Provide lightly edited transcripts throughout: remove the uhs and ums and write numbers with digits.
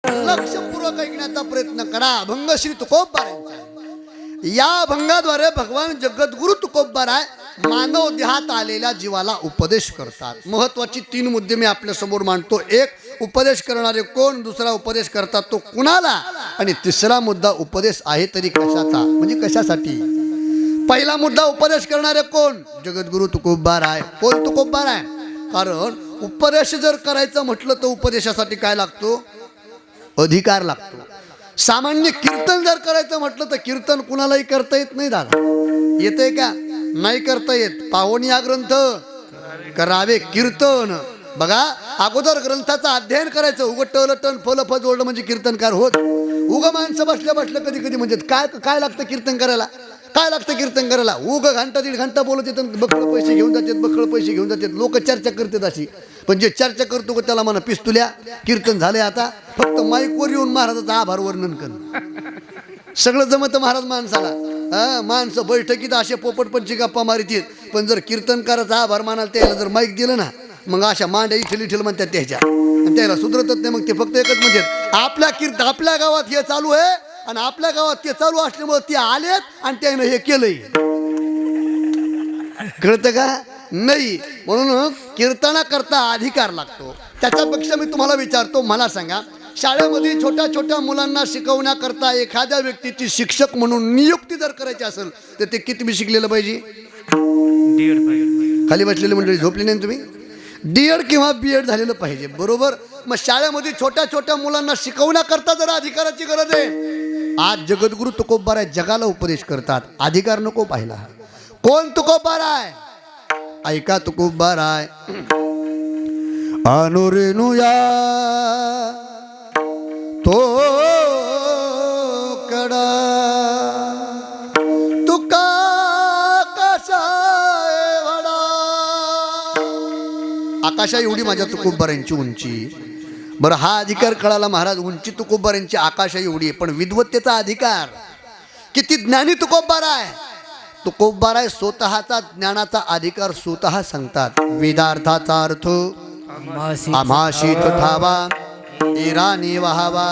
लक्षपूर्वक ऐकण्याचा प्रयत्न करा. अभंग श्री तुकोबारायांचा. या अभंगाद्वारे भगवान जगद्गुरु तुकोबाराय मानव देहात आलेल्या जीवाला उपदेश करतात. महत्वाची 3 मुद्दे मी आपल्या समोर मांडतो. एक, उपदेश करणारे कोण, दुसरा उपदेश करतात तो कुणाला, आणि तिसरा मुद्दा उपदेश आहे तरी कशाचा, म्हणजे कशासाठी. पहिला मुद्दा, उपदेश करणारे कोण, जगद्गुरु तुकोबाराय. कोण तुकोबाराय? कारण उपदेश जर करायचं म्हटलं तर उपदेशासाठी काय लागतो, अधिकार लागतो. सामान्य कीर्तन जर करायचं म्हटलं तर कीर्तन कुणालाही करता येत नाही. दादा येतंय का? नाही करता येत. पाहुणी हा ग्रंथ करावे कीर्तन. बघा, अगोदर ग्रंथाचं अध्ययन करायचं. उग टन फल फ जोडलं म्हणजे कीर्तनकार होत. उग माणसं बसल्या बसल्या कधी कधी म्हणजे काय लागतं कीर्तन करायला, काय लागतं कीर्तन करायला. उग घंटा 1.5 घंटा बोलत येतात, बकळ पैसे घेऊन जातात, बकळ पैसे घेऊन जातात. लोक चर्चा करतात अशी. पण जे चर्चा करतो का त्याला म्हणा पिस्तुल्या, कीर्तन झाले आता फक्त माईकवर येऊन महाराजाचा आभार वर्णन कर. सगळं जमतं महाराज माणसाला. माणसं बैठकीत असे पोपटपंची गप्पा मारित. पण जर कीर्तनकाराचा आभार मानायला त्याला जर माईक दिलं ना, मग अशा मांड्या इथल इथल म्हणतात त्याच्या, आणि त्याला सुधरतच नाही. मग ते फक्त एकच म्हणजे आपल्या गावात हे चालू आहे, आणि आपल्या गावात ते चालू असल्यामुळे ते आलेत आणि त्यानं हे केलंय. कळतं का? नाही. म्हणून कीर्तना करता अधिकार लागतो. त्याच्यापेक्षा मी तुम्हाला विचारतो, मला सांगा, शाळेमध्ये छोट्या छोट्या मुलांना शिकवण्याकरता एखाद्या व्यक्तीची शिक्षक म्हणून नियुक्ती जर करायची असेल तर ते किती शिकलेलं पाहिजे? खाली बसलेली मंडळी झोपली नाही तुम्ही? D.Ed किंवा B.Ed झालेलं पाहिजे, बरोबर. मग शाळेमध्ये छोट्या छोट्या मुलांना शिकवण्याकरता जर अधिकाराची गरज आहे. आज जगद्गुरु तुकोबाराय जगाला उपदेश करतात. अधिकार नको पाहिला. कोण तुकोबाराय? ऐका तुकोबाराय. अनुरेनुया तो कडा तुका कसा वडा. आकाशा एवढी माझ्या तुकोबारायांची उंची. बरं, हा अधिकार कळाला महाराज. उंची तुकोबारायांची, आकाशा एवढी आहे, पण विद्वत्तेचा अधिकार. किती ज्ञानी तुकोबाराय. तुकोबाराय स्वतःचा ज्ञानाचा अधिकार स्वतः सांगतात. वेदार्थाचा अर्थ आम्हाशी ठावा, इराणी व्हावा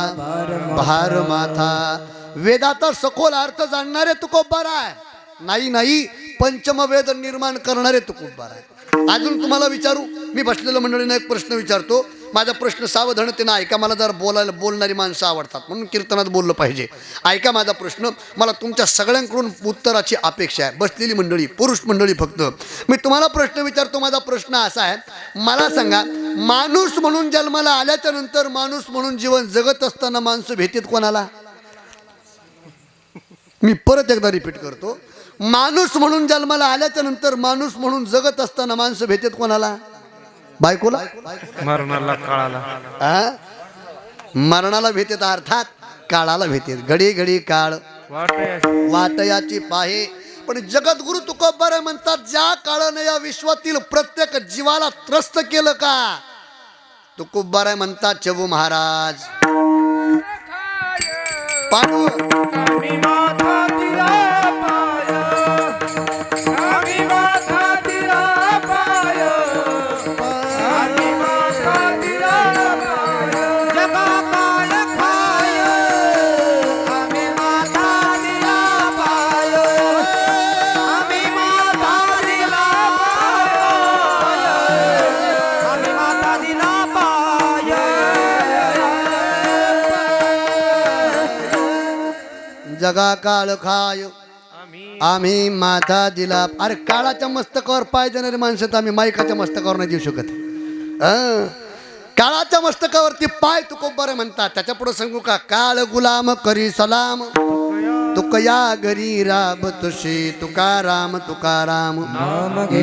भार माथा. वेदाचा सखोल अर्थ जाणणारे तुकोबाराय. नाही पंचमवेद निर्माण करणारे तुकोबाराय. अजून तुम्हाला विचारू, मी बसलेल्या मंडळींना एक प्रश्न विचारतो. माझा प्रश्न सावधानतेनं ऐका. मला जर बोलणारी माणसं आवडतात म्हणून कीर्तनात बोललं पाहिजे. ऐका माझा प्रश्न. मला तुमच्या सगळ्यांकडून उत्तराची अपेक्षा आहे. बसलेली मंडळी, पुरुष मंडळी फक्त. मी तुम्हाला प्रश्न विचारतो. माझा प्रश्न असा आहे, मला सांगा, माणूस म्हणून जन्माला आल्याच्या नंतर माणूस म्हणून जीवन जगत असताना माणसं भेटतात कोणाला? मी परत एकदा रिपीट करतो. माणूस म्हणून जन्माला आल्याच्या नंतर माणूस म्हणून जगत असताना माणसं भेटतात कोणाला? बायकोला, मरणाला, काळाला. मरणाला भेटत, अर्थात काळाला भेटत. घडी घडी काळ वाटयाची पाहे. पण जगद्गुरु तुकोबाराय म्हणतात, ज्या काळाने या विश्वातील प्रत्येक जीवाला त्रस्त केलं का, तुकोबाराय म्हणतात, चबू महाराज पांडू जगा काळ खाय आम्ही माथा दिला. अरे काळाच्या मस्तकावर पाय देणारी माणसं तर आम्ही माईकाच्या मस्तकावर नाही देऊ शकत. काळाच्या मस्तकावरती पाय तुकोबाराय म्हणतात. त्याच्या पुढे सांगू का? काळ गुलाम करी सलाम, तुकया घरी राब तुशी, तुकाराम तुकाराम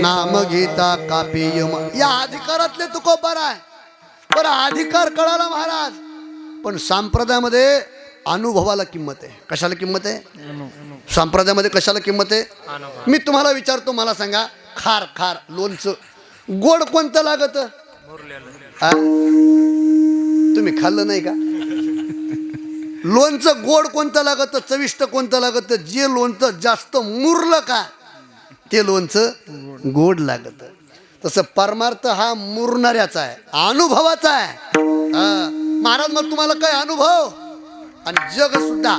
नाम घेता कापी यम. या अधिकारातले तुकोबाराय. बरं, अधिकार कळाला महाराज. पण संप्रदायामध्ये अनुभवाला किंमत आहे. कशाला किंमत आहे? संप्रदायामध्ये कशाला किंमत आहे? मी तुम्हाला विचारतो, मला सांगा, खार खार लोणचं गोड कोणतं लागत? तुम्ही खाल्लं नाही का? लोणचं गोड कोणतं लागत? चविष्ट कोणतं लागत? जे लोणचं जास्त मुरलं का ते लोणचं गोड लागत. तसं परमार्थ हा मुरणाऱ्याचा आहे, अनुभवाचा आहे. महाराज मग तुम्हाला काय अनुभव? आणि जग सुद्धा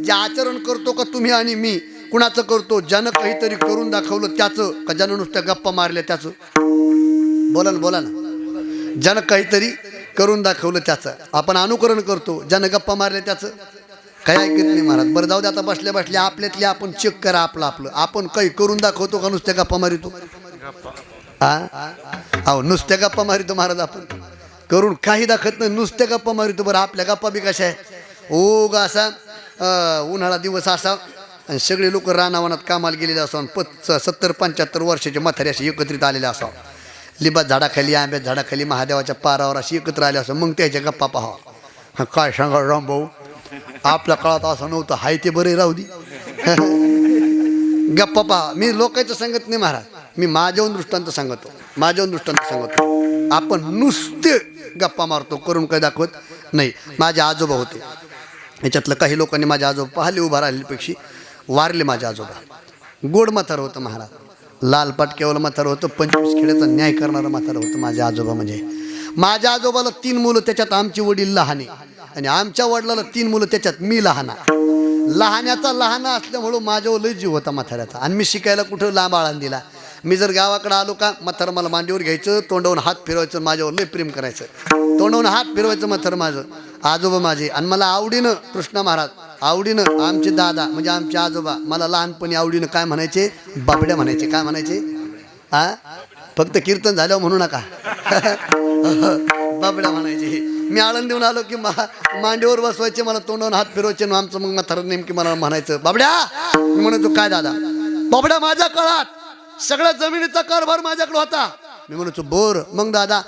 जे आचरण करतो का तुम्ही आणि मी, कुणाचं करतो? ज्यानं काहीतरी करून दाखवलं त्याचं, का ज्यानं नुसत्या गप्पा मारल्या त्याचं? बोला ना, बोला ना. ज्यानं काहीतरी करून दाखवलं त्याचं आपण अनुकरण करतो, ज्यानं गप्पा मारल्या त्याचं काही ऐकत नाही महाराज. बरं जाऊ दे, आता बसल्या बसल्या आपल्यातले आपण चेक करा आपलं आपण काही करून दाखवतो का नुसत्या गप्पा मारितो? अहो नुसत्या गप्पा मारितो महाराज, आपण करून काही दाखवत नाही, नुसत्या गप्पा मारितो. बरं आपल्या गप्पा बी कशा आहे? ओग असा उन्हाळा दिवस असा आणि सगळे लोक रानावनात कामाला गेलेले असावं, 70-75 वर्षाचे म्हातारे असे एकत्रित आलेले असावं, लिंबात झाडाखाली, आंब्यात झाडाखाली, महादेवाच्या पारावर अशी एकत्र आले असं, मग त्याच्या गप्पा पाहावा. काय सांगा रामभाऊ, आपल्या काळात असं नव्हतं, हाय ते बरे राहू दे. गप्पा पहा. मी लोकांचं सांगत नाही महाराज, मी माझ्याहून दृष्टांत सांगतो. आपण नुसते गप्पा मारतो, करून काही दाखवत नाही. माझे आजोबा होते, याच्यातलं काही लोकांनी माझे आजोबा पाहिले उभा राहिल्यापेक्षा वारले. माझे आजोबा गोड म्हातारं होतं महाराज, लाल पाटक्यावाला म्हातारं होतं, 25 खेड्याचा न्याय करणारं म्हातारं होतं माझे आजोबा. म्हणजे माझ्या आजोबाला 3 मुलं, त्याच्यात आमची वडील लहाने, आणि आमच्या वडिलाला 3 मुलं, त्याच्यात मी लहाना. लहान्याचा लहाना असल्यामुळं माझ्यावर लय जीव होता म्हाताऱ्याचा. आणि मी शिकायला कुठं लांब आळान दिला. मी जर गावाकडे आलो का, म्हातारं मला मांडीवर घ्यायचं, तोंडावून हात फिरवायचं, माझ्यावर लय प्रेम करायचं, तोंडावून हात फिरवायचं म्हातारं माझं, आजोबा माझे. आणि मला आवडीनं कृष्णा महाराज, आवडीनं आमचे दादा म्हणजे आमचे आजोबा मला लहानपणी आवडीनं काय म्हणायचे? बाबड्या म्हणायचे. काय म्हणायचे? फक्त कीर्तन झाल्यावर म्हणू नका. बाबड्या म्हणायचे. मी आळंद देऊन आलो की मांडीवर बसवायचे, मला तोंडावून हात फिरवायचे, आमचं मग म्हातारं नेमकी मला म्हणायचं बाबड्या. मी म्हणायचो काय दादा? बाबड्या माझ्या काळात सगळ्या जमिनीचा कारभार माझ्याकडे होता. मी म्हणायचो बर. मग दादा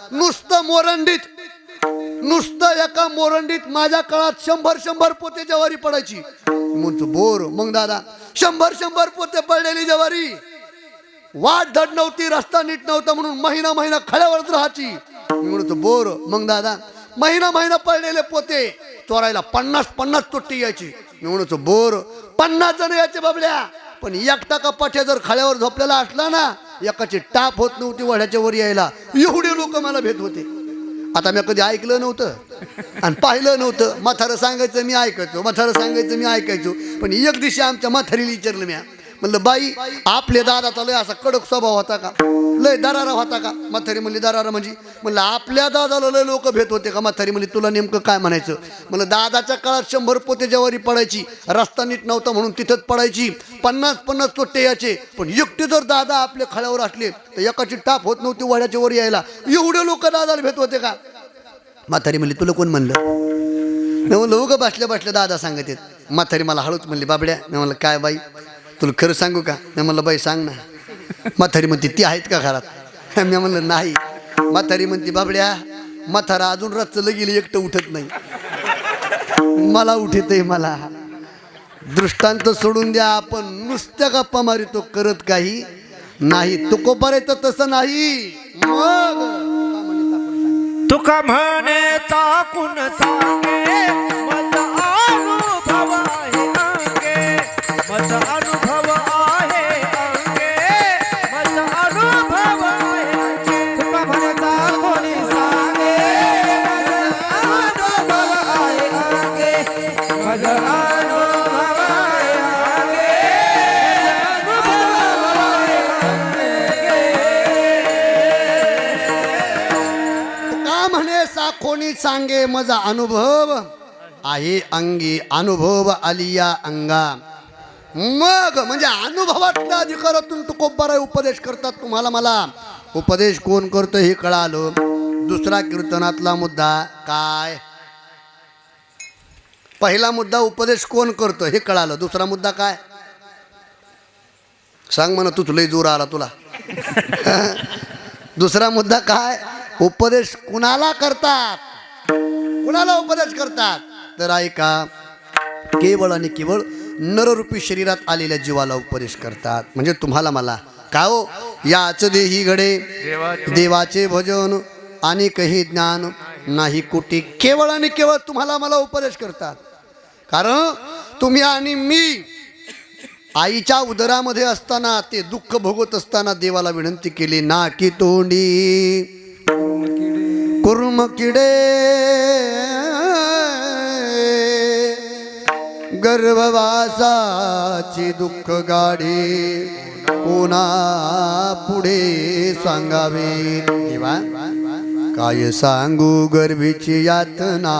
नुसतं एका मोरंडीत माझ्या काळात 100 पोते ज्वारी पडायची. म्हणतो बोर. मग दादा 100 पोते पडलेली ज्वारी, वाट धड नव्हती, रस्ता नीट नव्हता म्हणून महिना खड्यावरच राहायची. मी म्हणतो बोर. मग दादा महिना पडलेले पोते चोरायला 50 तोट्टी यायची. मी म्हणतो बोर. 50 जण यायचे बाबड्या, पण एकटा का पाठ्या जर खड्यावर झोपलेला असला ना, एकाची टाप होत नव्हती वड्याच्या वर यायला. एवढे लोक मला भेट होते. आता मी कधी ऐकलं नव्हतं आणि पाहिलं नव्हतं. म्हातारं सांगायचं मी ऐकायचो. पण एक दिवशी आमच्या म्हातारीला विचारलं मी, म्हणलं बाई आपले दादाचा लय असा कडक स्वभाव होता का? लय दरारा होता का? म्हातारी म्हणली दरारा म्हणजे? म्हणलं आपल्या दादाला लय लोक भेट होते का? म्हातारी म्हणली तुला नेमकं काय म्हणायचं? म्हणलं दादाच्या काळात 100 पोते ज्वारी पडायची, रस्ता नीट नव्हता म्हणून तिथंच पडायची, 50 तोट्टे यायचे. पण एकटे जर दादा आपल्या खळ्यावर असले तर एकाची टाप होत नव्हती वड्याच्या वर यायला. एवढे लोक दादाला भेट होते का? म्हातारी म्हणली तुला कोण म्हणलं? मी म्हणलं उगं बसल्या दादा सांगत आहेत. म्हातारी मला हळूच म्हणली बाबड्या. मी म्हणलं काय बाई तुला खरं सांगू का? मी म्हणलं बाई सांग ना. म्हातारी म्हणते ती आहेत का घरात? मी म्हणलं नाही. म्हातारी म्हणते बाबड्या म्हातारा अजून रचलं गेलं एकटं उठत नाही, मला उठतय. मला दृष्टांत सोडून द्या, आपण नुसत्या गप्पा मारितो, करत काही नाही. तुकोबारेचं तसं नाही. मग तुका म्हणे चाकून सांगे मज अनुभव आहे अंगे, मज अनुभव आहे अंगे, मज अनुभव आहे अंगे. तुका म्हणे चाकून सांगे मज अनुभव आहे अंगे, मज अनुभव आहे अंगे, अनुभव आहे अंगे. का म्हणे साखोनी सांगे माझा अनुभव आहे अंगी, अनुभव आलिया अंगा. मग म्हणजे अनुभवातल्या अधिकारातून तुकोबाराय उपदेश करतात तुम्हाला मला. उपदेश कोण करतो हे कळालं. दुसरा कीर्तनातला मुद्दा काय? पहिला मुद्दा उपदेश कोण करतो हे कळालं. दुसरा मुद्दा काय सांग म्हणा, तूच लय जोर आला तुला. दुसरा मुद्दा काय? उपदेश कुणाला करतात? कुणाला उपदेश करतात? तर ऐका, केवळ आणि केवळ नररूपी शरीरात आलेल्या जीवाला उपदेश करतात. म्हणजे तुम्हाला मला. का हो? याच देही घडे देवाचे भजन आणि काही ज्ञान नाही कुठे. केवळ आणि केवळ तुम्हाला मला उपदेश करतात. कारण तुम्ही आणि मी आईच्या उदरामध्ये असताना, ते दुःख भोगत असताना देवाला विनंती केली, ना की तोंडी कुर्म किडे गर्भवासाची दुःख गाडी कोणा पुढे सांगावे देवा काय सांगू गर्भीची यातना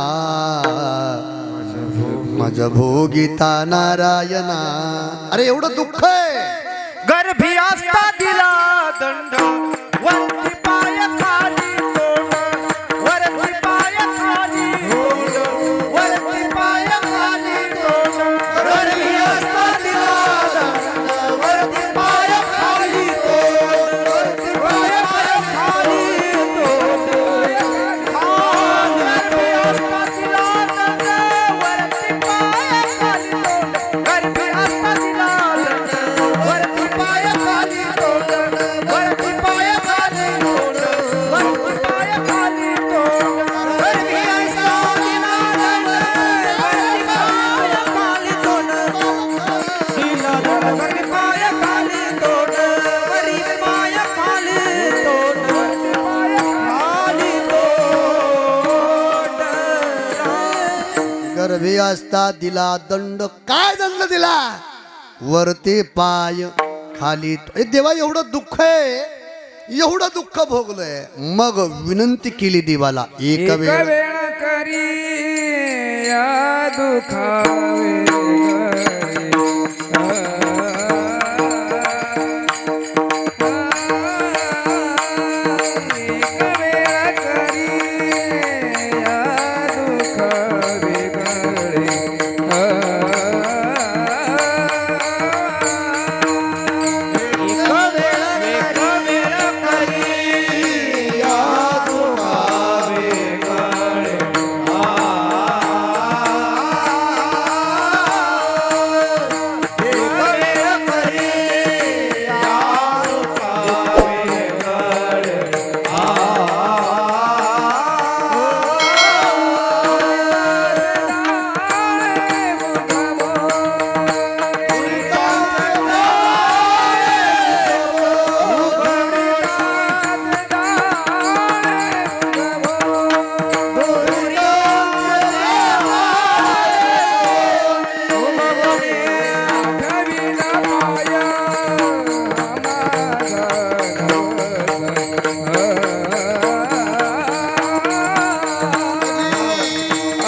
माझ भोगिता नारायणा अरे एवढं दुःख आहे गर्भी असता दिला दंड वरती पाय खाली तोंड वरती पाय खाली तोंड वरती पाय खाली तोंड गर्भी असता दिला दंड वरती पाय खाली तोंड वरती पाय खाली तोंड गर्भी असता दिला दंड वरती पाय खाली तोंड गर्भी असता दिला दंड वरती पाय खाली तोंड वरती पाय खाली तोंड वरती पाय खाली तोंड गर्भी असता दिला दंड वरती पाय खाली तोंड दिला दंड वरती पाय खाली तोंड वरती पाय खाली तोंड वरती पाय खाली तोंड गर्भी असता दिला दंड काय दंड दिला वरती पाय खाली ए देवा एवढं दुःख आहे एवढं दुःख भोगलंय मग विनंती केली देवाला एक वेळ वेळ करी या दुखावे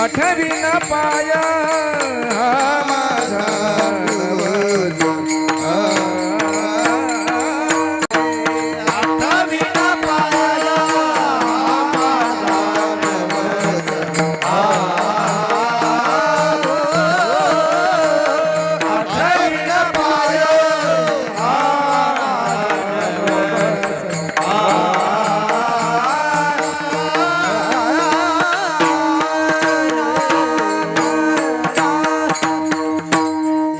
आठवी न पाया हा माझा नवस. आठवी न पाया हा माझा नवस. आठवी न पाया हा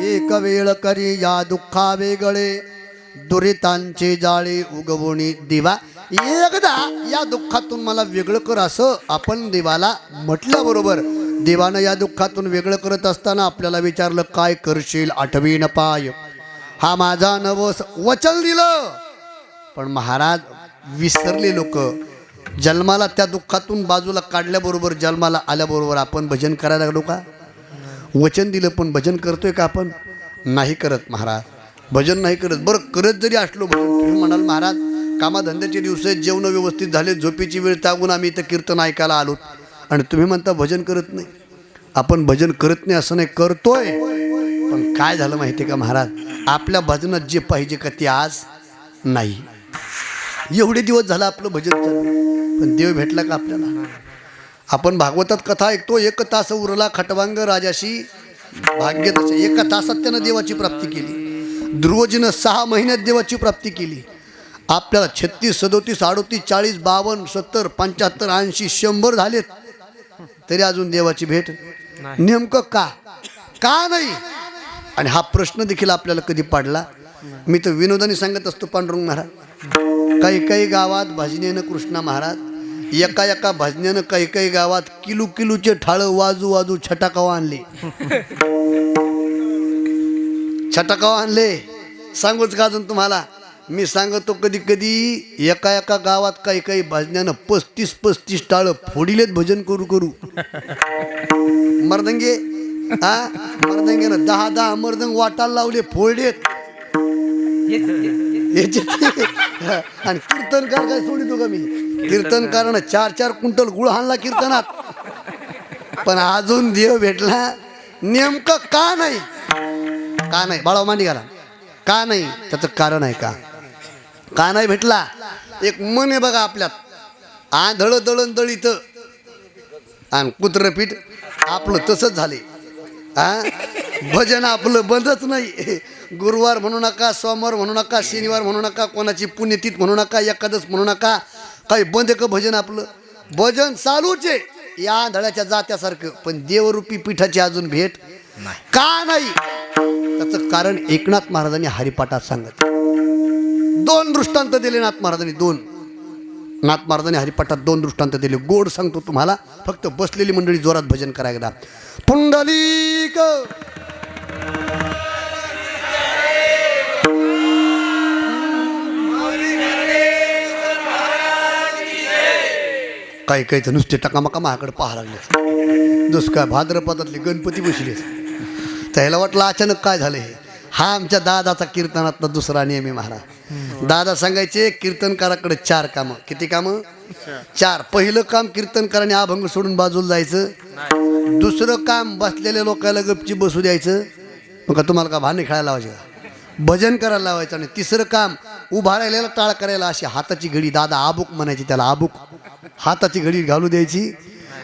एक वेळ करी या दुःखा वेगळे दुरितांचे जाळे उगवणी देवा एकदा या दुःखातून मला वेगळं कर असं आपण देवाला म्हटल्याबरोबर देवानं या दुःखातून वेगळं करत असताना आपल्याला विचारलं काय करशील आठवी न पाय हा माझा नवस वचन दिलं. पण महाराज विसरले लोक जन्माला त्या दुःखातून बाजूला काढल्याबरोबर जन्माला आल्याबरोबर आपण भजन करायला लागलो का? वचन दिलं पण भजन करतोय का आपण? नाही करत महाराज, भजन नाही करत. बरं करत जरी असलो भजन, तुम्ही म्हणाल महाराज कामाधंद्याचे दिवस आहेत, जेवण व्यवस्थित झाले, झोपेची वेळ त्यागून आम्ही इथं कीर्तन ऐकायला आलो आणि तुम्ही म्हणता भजन करत नाही. आपण भजन करत नाही असं नाही, करतोय. पण काय झालं माहिती आहे का महाराज, आपल्या भजनात जे पाहिजे का ते आज नाही. एवढे दिवस झालं आपलं भजन चाललं पण देव भेटला का आपल्याला? आपण भागवतात कथा ऐकतो, एक तास उरला खटवांग राजाशी भाग्य तसे. एका तासात त्यानं देवाची प्राप्ती केली. ध्रुवजीनं 6 महिन्यात देवाची प्राप्ती केली. आपल्याला 36, 37, 38, 40, 52, 70, 75, 80, 100 झालेत तरी अजून देवाची भेट नेमकं का नाही? आणि हा प्रश्न देखील आपल्याला कधी पडला? मी तर विनोदाने सांगत असतो पांडुरंग महाराज, काही गावात भजनेनं कृष्णा महाराज एका भजनेनं काही गावात किलूचे ठाळं वाजू छटाकावा आणले. छटाकावा आणले सांगूच का अजून तुम्हाला? मी सांगतो कधी एका गावात काही भजन्यानं 35 टाळं फोडिलेत भजन करू. मर्दंगे हा मर्दंगेनं 10 मर्दंग वाटायला लावले फोल्डेत आणि कीर्तनकार काय सोडितो का मी कीर्तनकारानं 4 क्विंटल गुळ हाणला कीर्तनात पण अजून देव भेटला नेमकं का नाही बाळा मांडी घाला का नाही त्याचं कारण आहे का नाही भेटला एक मन आहे बघा आपल्यात आंधळ दळण दळीत आणि कुत्रपीठ आपलं तसंच झाले भजन आपलं बंदच नाही गुरुवार म्हणू नका सोमवार म्हणू नका शनिवार म्हणू नका कोणाची पुण्यतिथी म्हणू नका एकादश म्हणू नका काही बंद का भजन आपलं भजन चालूच आहे या आंधळ्याच्या जात्यासारखं पण देवरूपी पीठाची अजून भेट का नाही त्याचं कारण एकनाथ महाराजांनी हरिपाठात सांगत 2 दृष्टांत दिले नाथ महाराजांनी हरिपाठात 2 दृष्टांत दिले गोड सांगतो तुम्हाला फक्त बसलेली मंडळी जोरात भजन करायला पुंडलिक काही तर नुसते टकामका माझ्याकडे पाहा लागले दुष्काळ भाद्रपदातले गणपती बसले त्याला वाटलं अचानक काय झालं हे हा आमच्या दादाचा कीर्तनातला दुसरा नियम आहे महाराज दादा सांगायचे कीर्तनकाराकडे 4 कामं किती कामं 4 पहिलं काम कीर्तनकाराने अभंग सोडून बाजूला जायचं दुसरं काम बसलेल्या लोकांना गपची बसू द्यायचं मग तुम्हाला का भांडे खेळायला लावायचे का भजन करायला लावायचं आणि तिसरं काम उभा राहिलेला टाळ करायला अशी हाताची घडी दादा आबूक म्हणायची त्याला आबूक हाताची घडी घालू द्यायची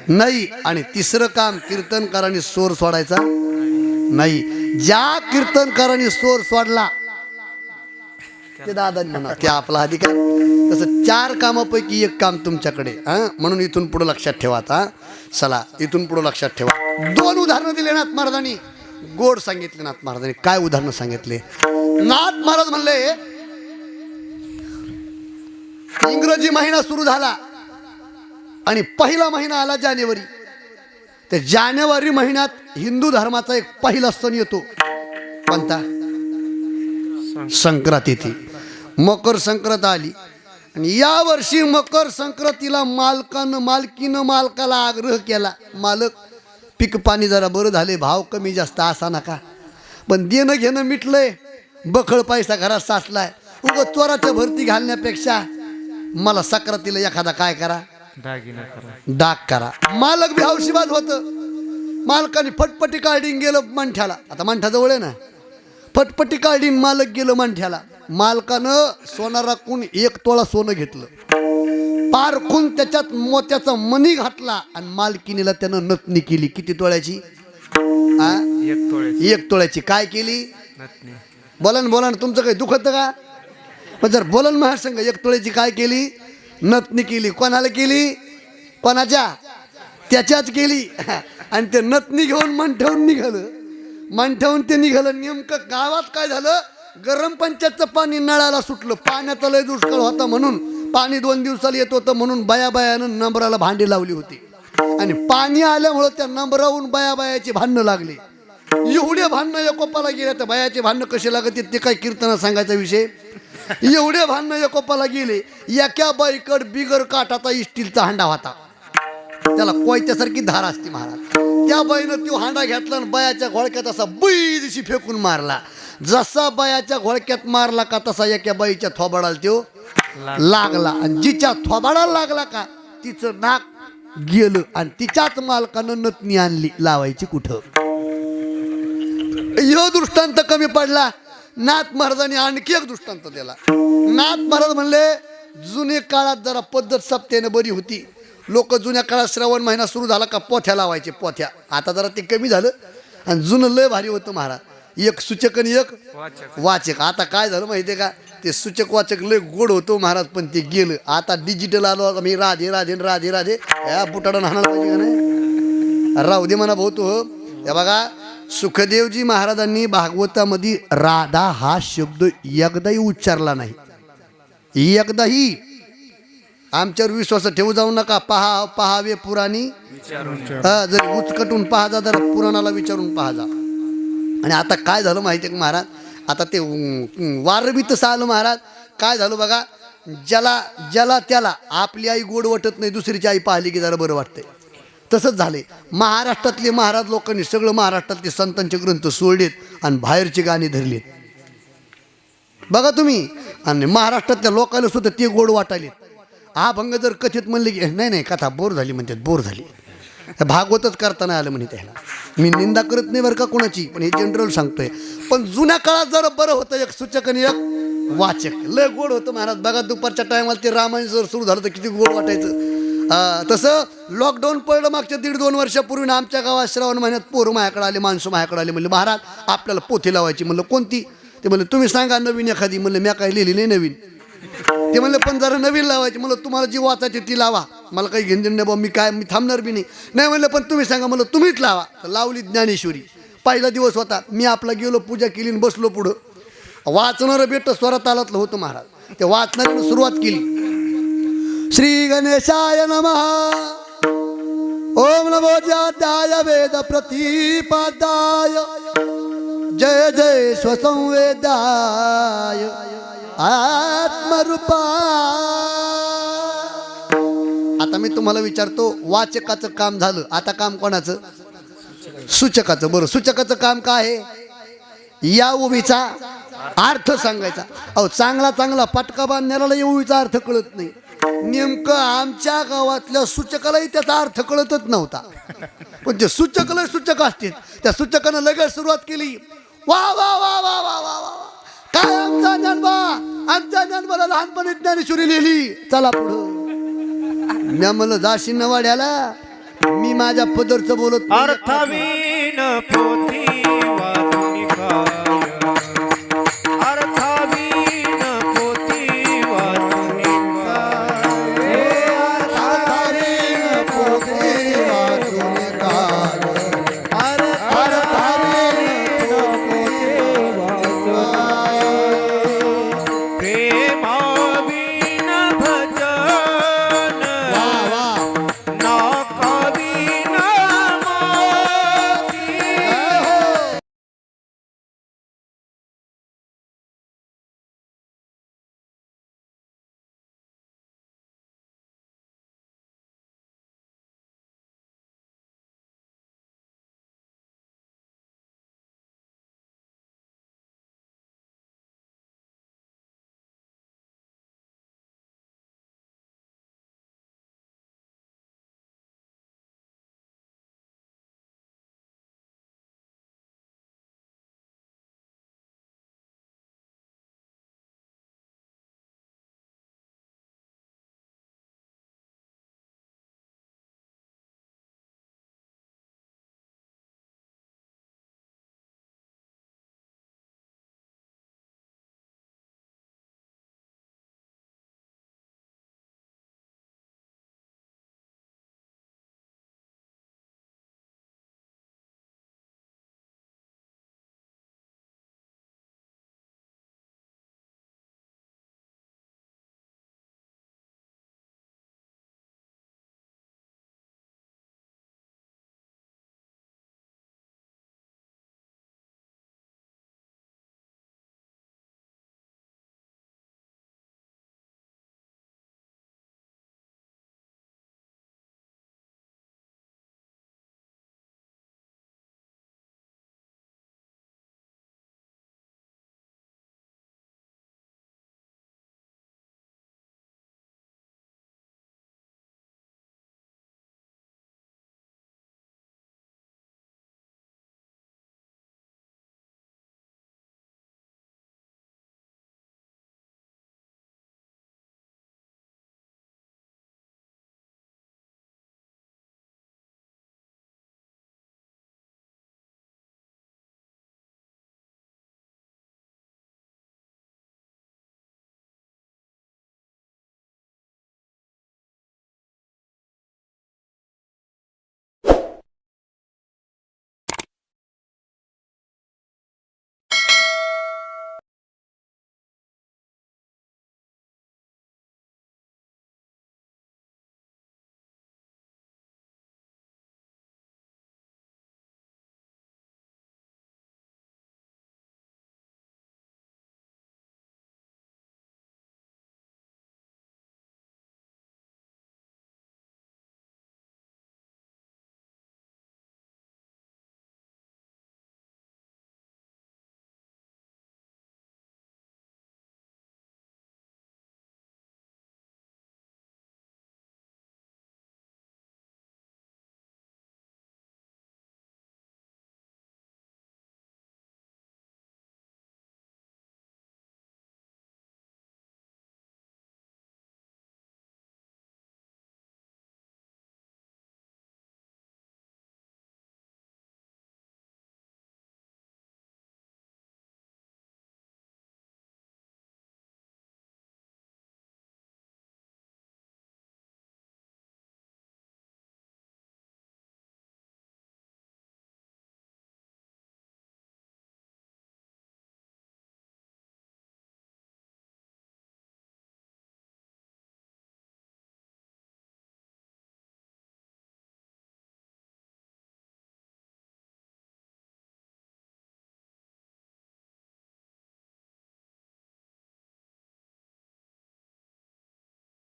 नाही आणि तिसरं काम कीर्तनकारांनी सोर सोडायचा नाही ज्या कीर्तनकारांनी सोर सोडला ते दादा म्हणा ते आपला अधिकार तसं 4 कामापैकी एक काम तुमच्याकडे म्हणून इथून पुढे लक्षात ठेवा आता चला इथून पुढे लक्षात ठेवा 2 उदाहरणं दिले नाथ महाराजांनी गोड सांगितले नाथ महाराजांनी काय उदाहरणं सांगितले नाथ महाराज म्हणले इंग्रजी महिना सुरू झाला आणि पहिला महिना आला जानेवारी तर जानेवारी महिन्यात हिंदू धर्माचा एक पहिला सण येतो कोणता संक्रांती मकर संक्रांत आली आणि या वर्षी मकर संक्रांतीला मालकीनं मालकाला आग्रह केला मालक पीक पाणी जरा बरं झाले भाव कमी जास्त असा नका पण देणं घेणं मिटलंय बखळ पैसा घरात साचलाय उगं चोराच्या भरती घालण्यापेक्षा मला संक्रांतीला एखादा काय करा डाग करा मालक बी हौशीबाज होत मालकाने फटपटी काढीन गेलं मंठ्याला आता मंठ्याजवळ आहे ना फटपटी काढीन मालक गेलं मंठ्याला मालकानं सोना राखून 1 तोळा सोनं घेतलं पारखून त्याच्यात मोत्याचा मणी घातला आणि मालकिनीला त्यानं नतनी केली किती तोळ्याची 1 तोळ्याची काय केली बोला तुमचं काही दुखत का पण जर बोलन महासंघ 1 तोळ्याची काय केली नतनी केली कोणाला केली कोणाच्या त्याच्याच केली आणि ते नतनी घेऊन मन ठेवून ते निघालं नेमकं गावात काय झालं गरम पंचायतचं पाणी नळाला सुटलं पाण्याचा लय दुष्काळ होता म्हणून पाणी 2 दिवसाला येत होतं म्हणून बायानं नंबराला भांडी लावली होती आणि पाणी आल्यामुळं त्या नंबराहून बायाची भांडणं लागली एवढे भांडणं एकोपाला गेले तर बायाचे भांडणं कसे लागत ते काय कीर्तना सांगायचा विषय एवढे भांडणं एकोपाला गेले एका बाईकड बिगर काठाचा स्टीलचा हांडा होता त्याला कोयत्यासारखी धार असते महाराज त्या बाईनं तो हांडा घेतला आणि बायाच्या घोळक्यात असा दिशी फेकून मारला जसा बायाच्या घोळक्यात मारला का तसा एका बाईच्या थोबाडाला तो लागला आणि जिच्या थोबाडाला लागला का तिचं नाक गेलं आणि तिच्याच मालकानं नतनी आणली लावायची कुठं ह्यो दृष्टांत कमी पडला नाथ महाराजांनी आणखी एक दृष्टांत दिला नाथ महाराज म्हणले जुने काळात जरा पद्धत सप्त्यानं बरी होती लोक जुन्या काळात श्रावण महिना सुरू झाला का पोथ्या लावायचे पोथ्या आता जरा ते कमी झालं आणि जुनं लय भारी होतं महाराज एक सूचक आणि एक वाचक आता काय झालं माहितीये का ते सूचक वाचक लय गोड होतो महाराज पण ते गेलं आता डिजिटल आलो मी राधे राधे राधे राधे या बुटाडून हाणायला पाहिजे का नाही राहू दे म्हणा भाऊ तो हे बघा सुखदेवजी महाराजांनी भागवतामध्ये राधा हा शब्द एकदाही उच्चारला नाही एकदाही आमच्यावर विश्वास ठेवू जाऊ नका पहावे पुराणी जर उचकटून पहा जा जरा पुराणाला विचारून पहा जा आणि आता काय झालं माहिती आहे महाराज आता ते वार बी तसं आलं महाराज काय झालं बघा ज्याला त्याला आपली आई गोड वाटत नाही दुसरीची आई पाहिली की जरा बरं वाटतंय तसंच झाले. महाराष्ट्रातले महाराज लोकांनी सगळं महाराष्ट्रातले संतांचे ग्रंथ सोडलेत आणि बाहेरची गाणी धरलीत. बघा तुम्ही, आणि महाराष्ट्रातल्या लोकांना सुद्धा ते गोड वाटायलेत. हा भंग जर कथित म्हणले की नाही नाही कथा बोर झाली म्हणतात, बोर झाली, भागवतच करता नाही आलं म्हणे त्याला. मी निंदा करत नाही बरं का कोणाची, पण हे जनरल सांगतोय. पण जुन्या काळात जरा बरं होतं, एक सूचक आणि एक वाचक, लय गोड होतं महाराज. बघा दुपारच्या टायमाला ते रामायण जर सुरू झालं तर किती गोड वाटायचं. तसं लॉकडाऊन पडलं मागच्या 1.5-2 वर्षापूर्वी आमच्या गावात श्रावण महिन्यात पोरं माझ्याकडे आले, माणसं माझ्याकडे आले. म्हणलं महाराज आपल्याला पोथी लावायची. म्हणलं कोणती? ते म्हणलं तुम्ही सांगा नवीन एखादी. म्हणलं मी काय लिहिली नाही नवीन. ते म्हणलं पण जरा नवीन लावायची. म्हणलं तुम्हाला जी वाचायची ती लावा, मला काही घेणं नाही बा, मी थांबणार बी नाही. नाही म्हणलं पण तुम्ही सांगा. म्हणलं तुम्हीच लावा. तर लावली ज्ञानेश्वरी. पहिला दिवस होता, मी आपला गेलो, पूजा केली आणि बसलो पुढं. वाचणारं बेट स्वरा तालातलं होतं महाराज. ते वाचणाऱ्यानं सुरुवात केली. श्री गणेशाय नमः, ओम नमो ज्ञात्याय वेद प्रतिपादाय, जय जय स्वसंवेदाय आत्मरूपा. आता मी तुम्हाला विचारतो, वाचकाचं काम झालं, आता काम कोणाचं? सूचकाचं. बरं, सूचकाचं काम काय आहे? या उभीचा अर्थ सांगायचा. अहो चांगला चांगला पटका बांधण्याला या उभीचा अर्थ कळत नाही. नेमकं आमच्या गावातल्या सूचकालाही त्याचा अर्थ कळतच नव्हता, पण ते सूचकाला सूचक असतील. त्या सूचकानं लगेच सुरुवात केली. वा वा वा वा वा वा वा, काय आमचा ज्ञानबा, आमच्या ज्ञानबाला लहानपणी ज्ञानेश्वरी लिहिली. चला पुढं. मी म्हणलं जाशील न वाड्याला, मी माझ्या पदरचं बोलत अर्थवीन